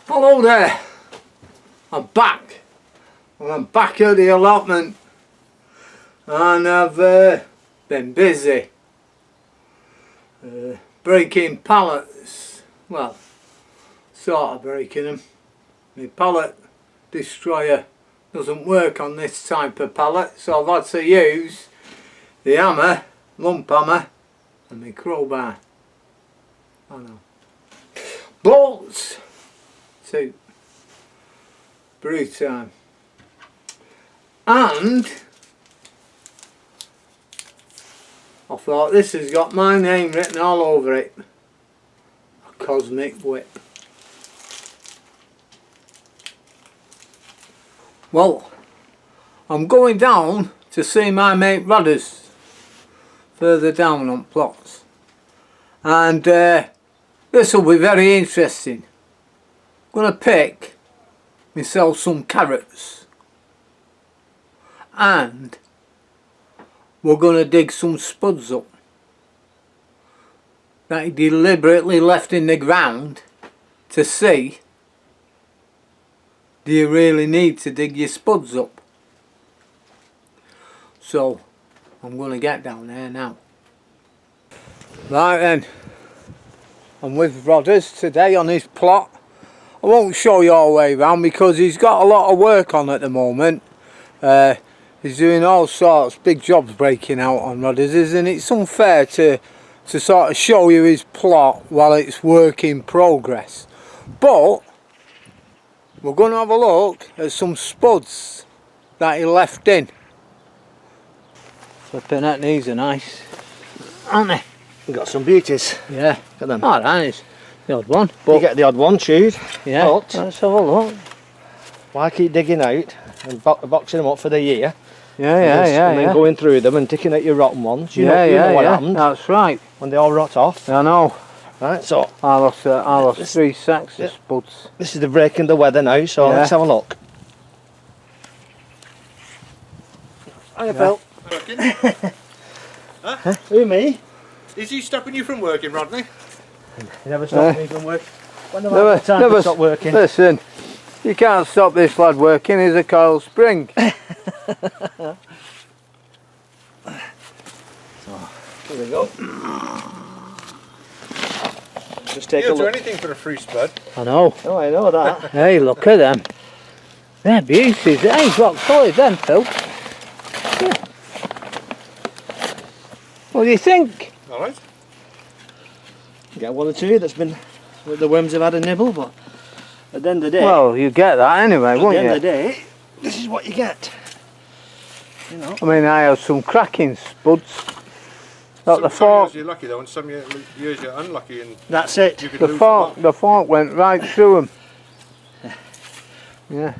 Hello there, I'm back. Well, I'm back at the allotment and I've been busy breaking pallets. Well, sort of breaking them. My pallet destroyer doesn't work on this type of pallet, so I've had to use the hammer, lump hammer, and my crowbar. I know. Bolts to brew time. And I thought this has got my name written all over it. A cosmic whip. Well, I'm going down to see my mate Rodders further down on plots, and this will be very interesting. I'm going to pick myself some carrots and we're going to dig some spuds up that he deliberately left in the ground to see, do you really need to dig your spuds up? So I'm going to get down there now. Right then, I'm with Rodders today on his plot. I won't show you all the way around because he's got a lot of work on at the moment. He's doing all sorts, big jobs breaking out on Rodders, and it's unfair to sort of show you his plot while it's work in progress. But we're going to have a look at some spuds that he left in. Flipping heck, these are nice, aren't they? We've got some beauties. Yeah. Look at them. Oh, that is the odd one. But you get the odd one chewed. Yeah, but let's have a look. Why keep digging out and boxing them up for the year? And then going through them and taking out your rotten ones. You know what happened. That's right. When they all rot off. I know. Right, so I lost 3 sacks of spuds. This is the break in the weather now, so let's have a look. Hiya, Phil. Huh? Who, me? Is he stopping you from working, Rodney? He never stopped me from working. When do I have time to stop working? Listen, you can't stop this lad working, he's a coil spring. So, here we go. Just take a look. You'll do anything for a free spud. I know. Oh, I know that. Hey, look at them. They're beauties. Hey, rock solid then, Phil. Yeah. What do you think? Alright. Get one or two that's been, the worms have had a nibble, but at the end of the day, Well, you get that anyway, won't you? at the end of the day, this is what you get. You know. I mean, I have some cracking spuds. Not the fork. Some years you're lucky though, and some years you're unlucky, and That's it. you could The lose fork went right through them. Yeah.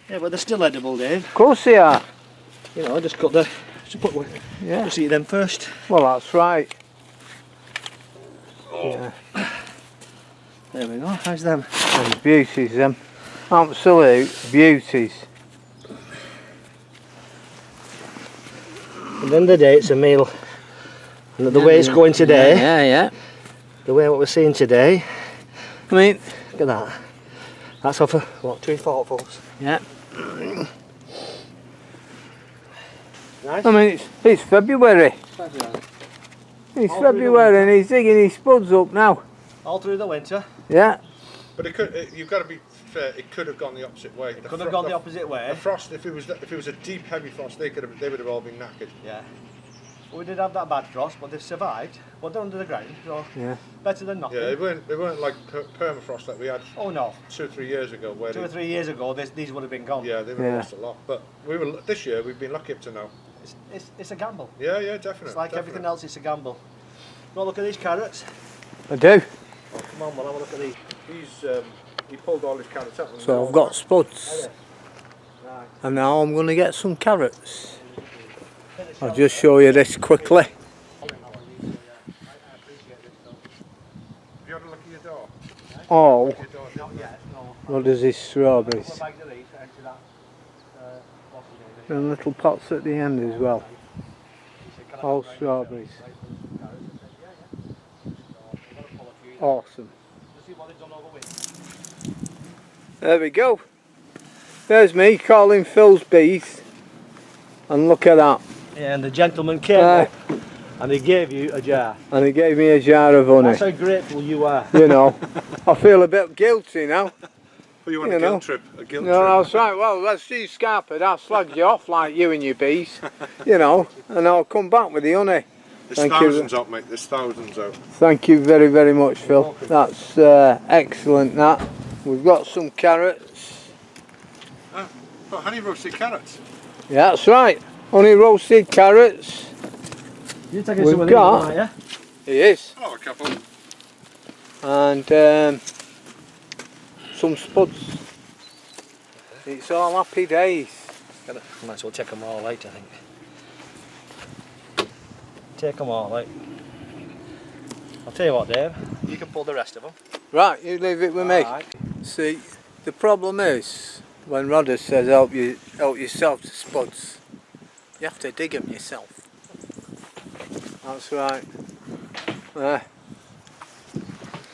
Yeah, but they're still edible, Dave. Of course they are. You know, just cut the, Yeah. just eat them first. Well, that's right. Yeah. There we go. How's them? And beauties, them. Absolute beauties. At the end of the day, it's a meal. And the way it's going today, Yeah. the way what we're seeing today, I mean, look at that. That's off of, what, 2 forkfuls? yeah. Nice. I mean, it's February. It's February and he's digging his spuds up now. All through the winter. Yeah. But you've got to be fair. It could have gone the opposite way. Could have gone the opposite way. The frost, if it was a deep, heavy frost, they would have all been knackered. Yeah. Well, we did have that bad frost, but they've survived. But they're under the ground, so Yeah. better than nothing. Yeah, they weren't like permafrost like we had. Oh no. 2 or 3 years ago. Where 2 or 3 years ago, these would have been gone. Yeah, they would have lost a lot. But this year we've been lucky up to now. It's a gamble. Yeah, definitely. It's like everything else, it's a gamble. Well, look at these carrots. I do. Oh, come on, we'll have a look at these. He pulled all his carrots up. So I've got spuds. Right. And now I'm going to get some carrots. I'll just show you this quickly. Have you had a look at your door? Oh, Your door? Not yet, no. what is this? Strawberries. Couple of bags of these, empty that. What's the name? And little pots at the end as well. All strawberries. Awesome. There we go. There's me calling Phil's bees. And look at that. Yeah, and the gentleman came up and he gave you a jar. And he gave me a jar of honey. That's how grateful you are. You know, I feel a bit guilty now. Well, you want a guilt trip? A guilt No, trip? that's right. Well, let's see Scarpet. I'll slag you off like you and your bees. You know, and I'll come back with the honey. There's thousands out, mate. There's thousands out. Thank you very, very much, Phil. That's excellent, that. We've got some carrots. Oh, honey roasted carrots. Yeah, that's right. Honey roasted carrots. You're taking We've some of got- these, aren't you? It is. Oh, a couple. And some spuds. It's all happy days. Might as well take them all out, I think. Take them all out. I'll tell you what, Dave, you can pull the rest of them. Right, you leave it with me. Alright. See, the problem is, when Rodder says help yourself to spuds, you have to dig them yourself. That's right.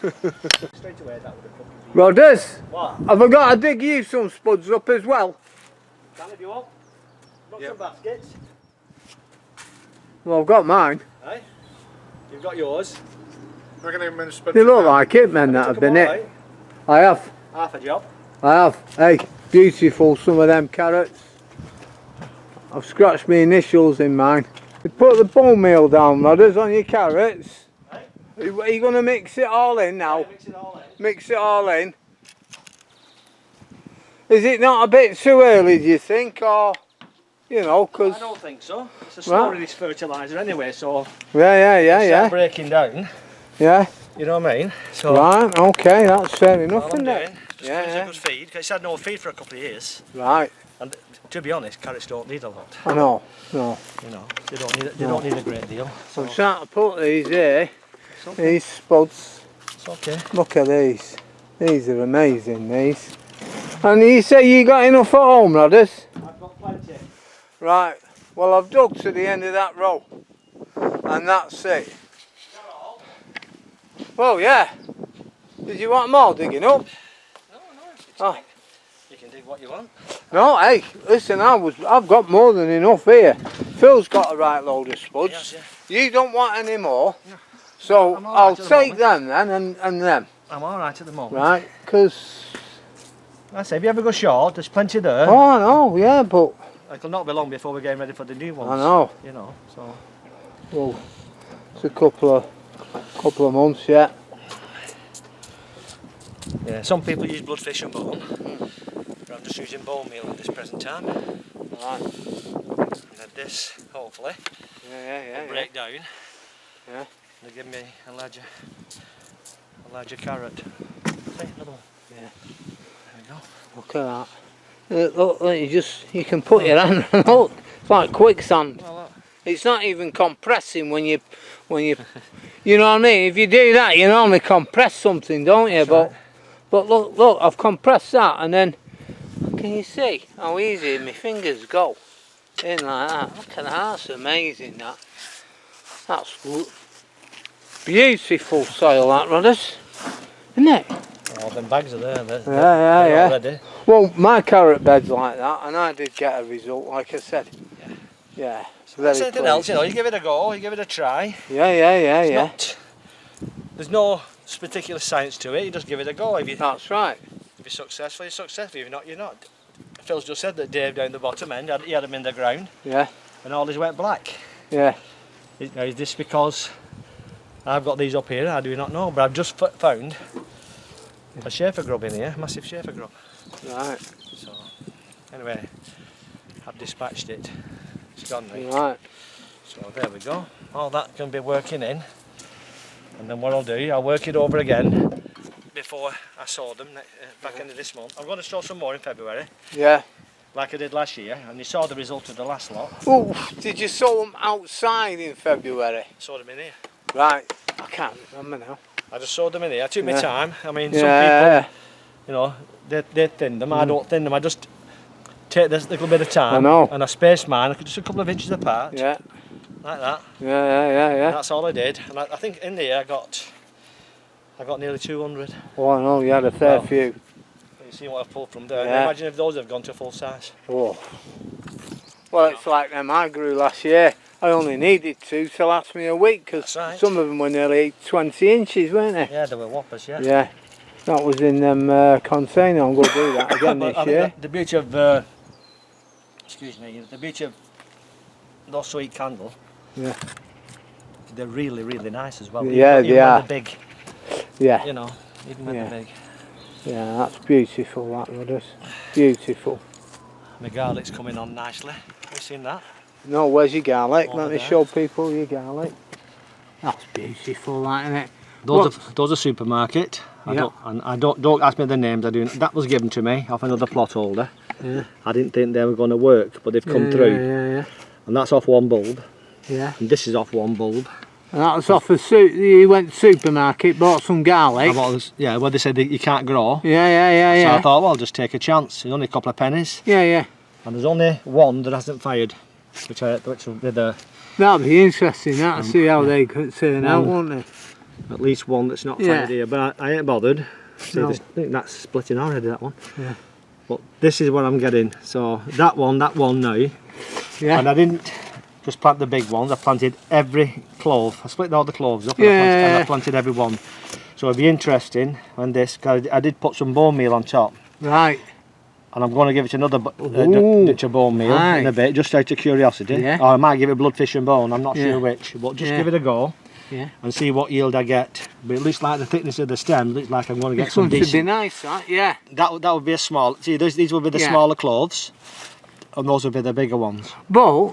Straight away, that would have fucking been. Rodders, What? have I got to dig you some spuds up as well? Can if you want. Got Yep. some baskets. Well, I've got mine. Aye. You've got yours. I'm going to spend They some look time. like it, men, that Took have 'em been all it. out. I have. Half a job. I have. Hey, beautiful, some of them carrots. I've scratched my initials in mine. You put the bone meal down, Rodders, on your carrots. Hey? Are you going to mix it all in now? Yeah, mix it all in. Mix it all in. Is it not a bit too early, do you think, or, you know, because... I don't think so. It's a slow Right. release fertiliser anyway, so Yeah. breaking down. Yeah, You know what I mean? So right, okay, that's fair enough, all isn't I'm it? doing, just Yeah, gives it yeah. a good feed. 'Cause it's had no feed for a couple of years, Right, and to be honest, carrots don't need a lot. I know, no. You know, they don't need a great deal. So I'm trying to put these here, it's okay. these spuds. It's okay. Look at these. These are amazing, these. And you say you got enough at home, Rodders? I've got plenty. Right, well I've dug to the end of that row. And that's it. Well, yeah. Did you want them all digging up? No, it's Oh. You can dig what you want. No, hey, listen, I've got more than enough here. Phil's got a right load of spuds. Yes, You don't want any more. No. So I'm all I'll right at the take them then and them. I'm all right at the moment. Right, because... I say, if you ever go short, there's plenty there. Oh, I know, yeah, but... It'll not be long before we're getting ready for the new ones. I know. You know, so Well, it's a couple of months yet. yeah. Some people use bloodfish and bone. But I'm just using bone meal at this present time. Right. And then this, hopefully, Yeah. will break down. Yeah. And give me a larger carrot. See, another one. Yeah. There we go. Look at that. Look, you can put your hand on. Look, it's like quicksand. Well, look. It's not even compressing when you you know what I mean. If you do that, you normally compress something, don't you? That's But look, I've compressed that, and then can you see how easy my fingers go in like that? Look at that. That's amazing. That's beautiful soil, that, Rodders, isn't it? Oh, them bags are there. They're Yeah. already. Well, my carrot bed's like that, and I did get a result, like I said. Yeah. That's anything else, you know. You give it a go, you give it a try. Yeah. Not, there's no particular science to it. You just give it a go. If That's right. you're successful, you're successful. If you're not, you're not. Phil's just said that Dave down the bottom end, he had them in the ground, Yeah. and all these went black. Yeah. Now, is this because I've got these up here? I do not know, but I've just found a Schaefer grub in here, massive Schaefer grub. Right. So, anyway, I've dispatched it. It's gone now. Right. So there we go. All that can be working in, and then what I'll do, I'll work it over again before I sow them back into this month. I'm going to sow some more in February, Yeah. like I did last year, and you saw the result of the last lot. Oh, did you sow them outside in February? Sowed them in here. Right. I can't remember now. I just sowed them in here. I took my Yeah. time. I mean, Yeah. some people, you know, they thin them. I don't thin them. I just take this little bit of time. I know. And I space mine. I could just a couple of inches apart, Yeah. like that. Yeah. And that's all I did. And I think in there I got nearly 200. Oh, I know, you had a fair Well, few. seen what I've pulled from there. Yeah. Imagine if those have gone to full size. Oh. Well, it's like them I grew last year. I only needed 2 to last me a week because That's right. some of them were nearly 20 inches, weren't they? Yeah, they were whoppers, yeah. Yeah. That was in them container. I'm going to do that again But this I year. think the beauty of, excuse me, the beauty of those sweet candle, Yeah. they're really, really nice as well. Yeah, even they are. when they're big, Yeah. you know, even when Yeah. they're big. Yeah, that's beautiful, that Rudders. Beautiful. My garlic's coming on nicely. Have you seen that? No, where's your garlic? Over Let me there. show people your garlic. That's beautiful, that, isn't it? Those are supermarket. Yeah. I don't ask me the names. I do. That was given to me off another plot holder. Yeah. I didn't think they were going to work, but they've come Yeah, through. Yeah. And that's off one bulb. Yeah. And this is off one bulb. And that was off you went to supermarket, bought some garlic. I bought this, yeah, where they said that you can't grow. Yeah. So I thought, well, I'll just take a chance. It's only a couple of pennies. Yeah. And there's only one that hasn't fired, which will be the That'll be interesting, that, to see how they could turn out, won't they? at least one that's not Yeah. fired here. But I ain't bothered. See, No. I think that's splitting already, that one. Yeah. But this is what I'm getting. So that one now. Yeah. And I didn't just plant the big ones. I planted every clove. I split all the cloves up Yeah. and I planted every one. So it'll be interesting when this, cause I did put some bone meal on top. Right. And I'm going to give it another Ooh. ditch of bone meal in a bit, just out of curiosity. Yeah. Or I might give it bloodfish and bone, I'm not Yeah. sure which. But just Yeah. give it a go Yeah. and see what yield I get. But it looks like the thickness of the stem, looks like I'm going to get It's some going to be decent. nice, that, yeah. That would be a small, see these would be the Yeah. smaller cloves. And those would be the bigger ones. But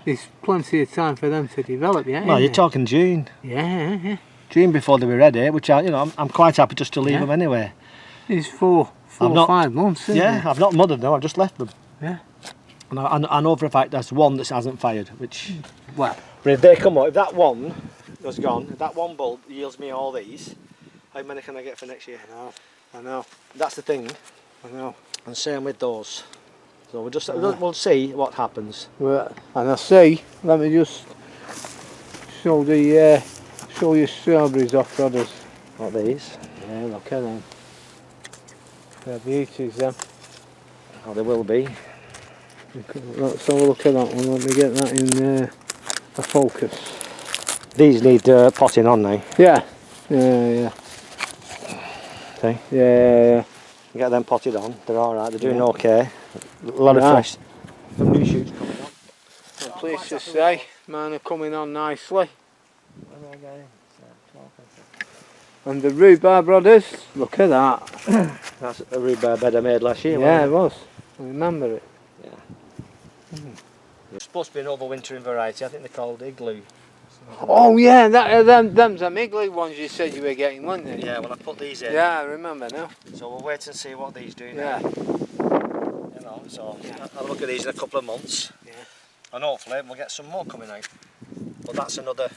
there's plenty of time for them to develop, yeah. Well, isn't you're there? talking June. Yeah. June before they were ready, which I'm quite happy just to leave Yeah. them anyway. It's four I've or not- 5 months, isn't Yeah, it? I've not mothered them, I've just left them. Yeah. And I know for a fact there's one that hasn't fired, which... Well, But if they come up, if that one has gone, if that one bulb yields me all these, how many can I get for next year? I know. That's the thing. I know. And same with those. So we'll see what happens. Well, and I see, let me just show your strawberries off, Brothers. Like these. Yeah, look at them. They're beauties, them. Oh, they will be. Let's have a look at that one. Let me get that in a focus. These need potting on now. Yeah. See? Yeah. Get them potted on. They're alright, they're doing okay. A lot of Yeah. fresh. Some new shoots coming on. I'm pleased to say, mine are coming on nicely. And the rhubarb, Brothers, look at that. That's a rhubarb bed I made last year. Yeah, it wasn't was. I remember it. It's supposed to be an overwintering variety. I think they're called igloo. Oh yeah, them's them igloo ones you said you were getting, weren't they? Yeah, well I put these in. Yeah, I remember now. So we'll wait and see what these do Yeah. now. You know, so I'll look at these in a couple of months. Yeah. And hopefully we'll get some more coming out. But that's another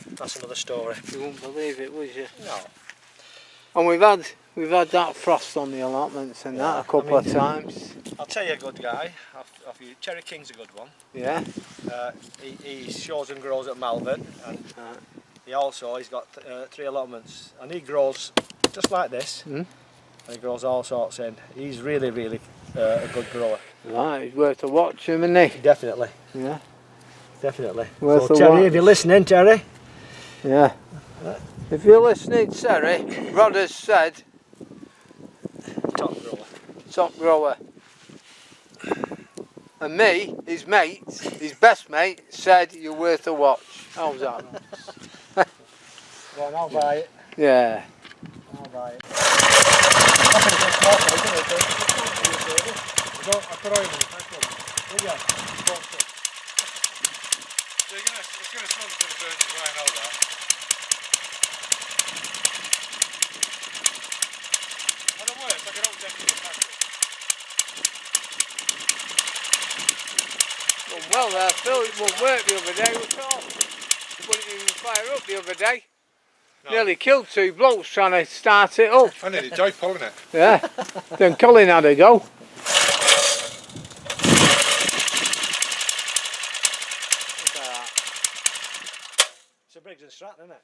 story. You wouldn't believe it, would you? No. And we've had that frost on the allotments and that a couple of times. I'll tell you a good guy. Cherry King's a good one. Yeah. He shows and grows at Malvern, and he's got 3 allotments, and he grows just like this. And he grows all sorts in. He's really a good grower. Right, he's worth a watch, isn't he? Definitely. Yeah. Definitely. Worth So a Terry, watch. if you're listening, Terry. Yeah. If you're listening, Terry, Rod has said, Top grower. top grower. And me, his mate, his best mate, said you're worth a watch. How's that? Well, I'll buy it. Yeah. I'll buy it. It's going to smell a bit of burnt as well, I know that. And the worst, I can always empty the packet. Well, Phil, it won't work the other day at all. It wouldn't even fire up the other day. No. Nearly killed 2 blokes trying to start it up. I nearly died pulling it. Yeah. Then Colin had a go. It's a Briggs and Stratton, isn't it?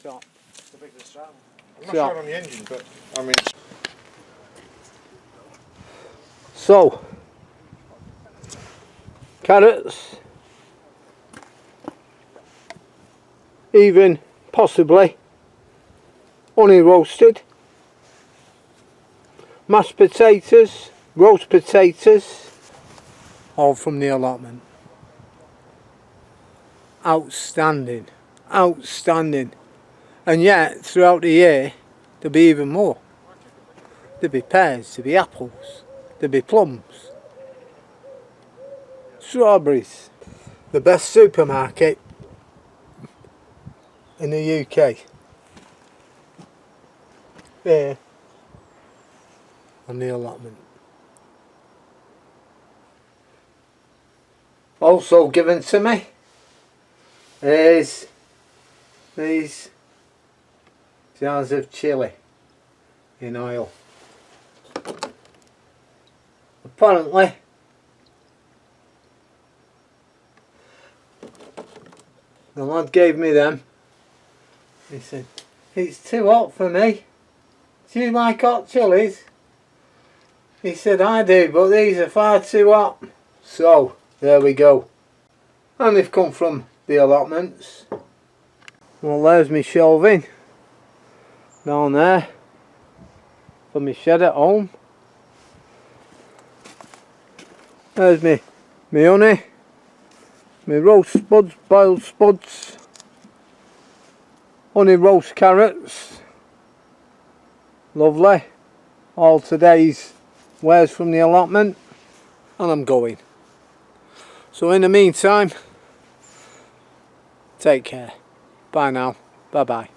So, It's a Briggs and Stratton. I'm not So- sure on the engine, but I mean, So, carrots, even possibly honey roasted, mashed potatoes, roast potatoes, all from the allotment. Outstanding, outstanding. And yet throughout the year there'll be even more. There'll be pears, there'll be apples, there'll be plums, strawberries. The best supermarket in the UK. Here on the allotment. Also given to me is these jars of chilli in oil. Apparently the lad gave me them. He said, "It's too hot for me. Do you like hot chilies?" He said, "I do, but these are far too hot." So there we go. And they've come from the allotments. Well, there's my shelving down there for my shed at home. There's me honey, my roast spuds, boiled spuds, honey roast carrots, lovely. All today's wares from the allotment, and I'm going. So in the meantime, take care. Bye now. Bye bye.